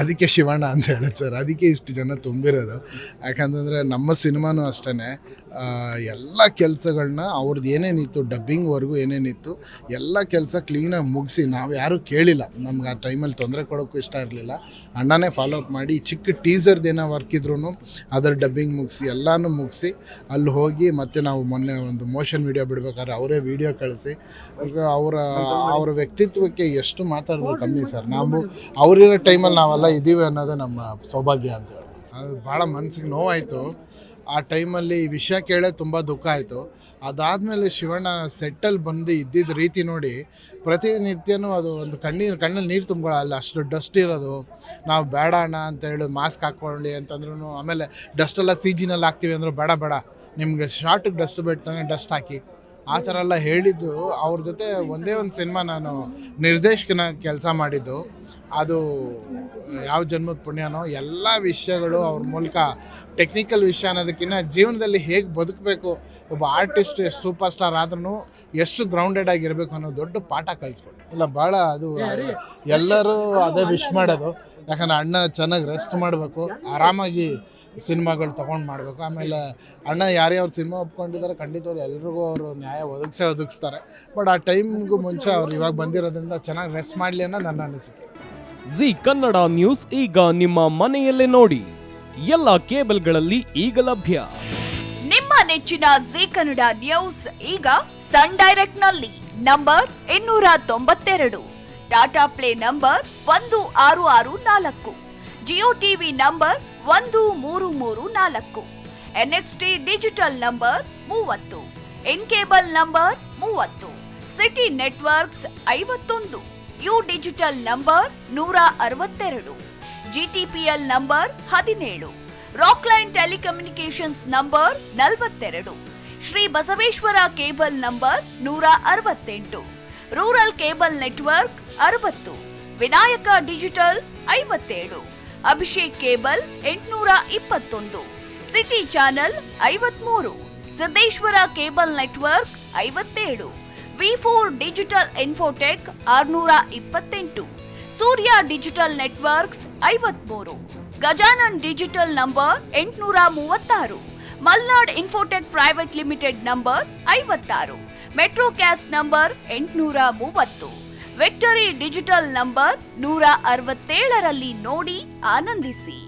ಅದಕ್ಕೆ ಶಿವಣ್ಣ ಅಂತ ಹೇಳೋದು ಸರ್. ಅದಕ್ಕೆ ಇಷ್ಟು ಜನ ತುಂಬಿರೋದು. ಯಾಕಂತಂದರೆ ನಮ್ಮ ಸಿನಿಮಾನೂ ಅಷ್ಟೇ ಎಲ್ಲ ಕೆಲಸಗಳನ್ನ ಅವ್ರದ್ದು ಏನೇನಿತ್ತು ಡಬ್ಬಿಂಗ್ವರೆಗೂ ಏನೇನಿತ್ತು ಎಲ್ಲ ಕೆಲಸ ಕ್ಲೀನಾಗಿ ಮುಗಿಸಿ ನಾವು ಯಾರೂ ಕೇಳಿಲ್ಲ. ನಮ್ಗೆ ಆ ಟೈಮಲ್ಲಿ ತೊಂದರೆ ಕೊಡೋಕ್ಕೂ ಇಷ್ಟ ಇರಲಿಲ್ಲ. ಅಣ್ಣನೇ ಫಾಲೋ ಅಪ್ ಮಾಡಿ ಚಿಕ್ಕ ಟೀಸರ್ದು ಏನೋ ವರ್ಕ್ ಇದ್ರೂ ಅದರ ಡಬ್ಬಿಂಗ್ ಮುಗಿಸಿ ಎಲ್ಲನೂ ಮುಗಿಸಿ ಅಲ್ಲಿ ಹೋಗಿ ಮತ್ತೆ ನಾವು ಮೊನ್ನೆ ಒಂದು ಮೋಷನ್ ವೀಡಿಯೋ ಬಿಡ್ಬೇಕಾದ್ರೆ ಅವರೇ ವೀಡಿಯೋ ಕಳಿಸಿ ಅವರ ವ್ಯಕ್ತಿತ್ವಕ್ಕೆ ಎಷ್ಟು ಮಾತಾಡಿದ್ರು ಕಮ್ಮಿ ಸರ್. ನಾವು ಅವರಿರೋ ಟೈಮಲ್ಲಿ ನಾವೆಲ್ಲ ಇದ್ದೀವಿ ಅನ್ನೋದೇ ನಮ್ಮ ಸೌಭಾಗ್ಯ ಅಂತ ಹೇಳಿ. ಅದು ಭಾಳ ಮನಸ್ಸಿಗೆ ನೋವಾಯಿತು. ಆ ಟೈಮಲ್ಲಿ ಈ ವಿಷಯ ಕೇಳೇ ತುಂಬ ದುಃಖ ಆಯಿತು. ಅದಾದಮೇಲೆ ಶಿವಣ್ಣ ಸೆಟ್ಟಲ್ಲಿ ಬಂದು ಇದ್ದಿದ್ದ ರೀತಿ ನೋಡಿ ಪ್ರತಿನಿತ್ಯನೂ ಅದು ಒಂದು ಕಣ್ಣಲ್ಲಿ ನೀರು ತುಂಬ್ಕೊಳ್ಳೋ, ಅಲ್ಲಿ ಅಷ್ಟು ಡಸ್ಟ್ ಇರೋದು. ನಾವು ಬೇಡ ಅಣ್ಣ ಅಂತ ಹೇಳಿ ಮಾಸ್ಕ್ ಹಾಕ್ಕೊಳ್ಳಿ ಅಂತಂದ್ರೂ, ಆಮೇಲೆ ಡಸ್ಟೆಲ್ಲ CGನಲ್ಲಿ ಹಾಕ್ತೀವಿ ಅಂದರು ಬೇಡ ನಿಮಗೆ ಶಾರ್ಟಿಗೆ ಡಸ್ಟ್ ಬಿಡ್ತಾನೆ ಡಸ್ಟ್ ಹಾಕಿ ಆ ಥರ ಎಲ್ಲ ಹೇಳಿದ್ದು. ಅವ್ರ ಜೊತೆ ಒಂದೇ ಒಂದು ಸಿನಿಮಾ ನಾನು ನಿರ್ದೇಶಕನ ಕೆಲಸ ಮಾಡಿದ್ದು. ಅದು ಯಾವ ಜನ್ಮದ ಪುಣ್ಯನೋ. ಎಲ್ಲ ವಿಷಯಗಳು ಅವ್ರ ಮೂಲಕ ಟೆಕ್ನಿಕಲ್ ವಿಷಯ ಅನ್ನೋದಕ್ಕಿಂತ ಜೀವನದಲ್ಲಿ ಹೇಗೆ ಬದುಕಬೇಕು, ಒಬ್ಬ ಆರ್ಟಿಸ್ಟ್ ಎಷ್ಟು ಸೂಪರ್ ಸ್ಟಾರ್ ಆದ್ರೂ ಎಷ್ಟು ಗ್ರೌಂಡೆಡ್ ಆಗಿರಬೇಕು ಅನ್ನೋ ದೊಡ್ಡ ಪಾಠ ಕಲಿಸ್ಕೊಟ್ಟು. ಇಲ್ಲ ಭಾಳ ಅದು ಎಲ್ಲರೂ ಅದೇ ವಿಶ್ ಮಾಡೋದು. ಯಾಕಂದರೆ ಅಣ್ಣ ಚೆನ್ನಾಗಿ ರೆಸ್ಟ್ ಮಾಡಬೇಕು, ಆರಾಮಾಗಿ ಸಿನಿಮಾಗಳು ತೊಗೊಂಡು ಮಾಡಬೇಕು. ಆಮೇಲೆ ಅಣ್ಣ ಯಾರ್ಯಾವ್ರು ಸಿನಿಮಾ ಒಪ್ಕೊಂಡಿದ್ದಾರೆ ಖಂಡಿತವಾಗ್ಲೂ ಎಲ್ರಿಗೂ ಅವರು ನ್ಯಾಯ ಒದಗಿಸ್ತಾರೆ. ಬಟ್ ಆ ಟೈಮ್ಗೂ ಮುಂಚೆ ಅವ್ರು ಇವಾಗ ಬಂದಿರೋದ್ರಿಂದ ಚೆನ್ನಾಗಿ ರೆಸ್ಟ್ ಮಾಡಲಿ ಅನ್ನೋ ನನ್ನ ಅನಿಸಿಕೆ. ಜಿ ಕನ್ನಡ ನ್ಯೂಸ್ ಈಗ ನಿಮ್ಮ ಮನೆಯಲ್ಲೇ ನೋಡಿ. ಎಲ್ಲ ಕೇಬಲ್ಗಳಲ್ಲಿ ಈಗ ಲಭ್ಯ. ನಿಮ್ಮ ನೆಚ್ಚಿನ ಜಿ ಕನ್ನಡ ನ್ಯೂಸ್ ಈಗ ಸನ್ ಡೈರೆಕ್ಟ್ ನಲ್ಲಿ number 292, Tata play number 1664, Jio TV number 1334, NXT digital number 30, in cable number 30, city networks 51, U digital number 162, GTPL number 17, Rockline telecommunications number 42, Shri Basaveshwara cable number 168, rural cable network 60, Vinayaka digital 57, Abhishek cable 821, city channel 53, Siddeshwara cable network 57, V4 digital Infotech 628, Surya digital networks 53, Gajanan digital number 836, Malnad infotech private limited number 56, Metrocast number 830, victory digital number 167ರಲ್ಲಿ ನೋಡಿ ಆನಂದಿಸಿ.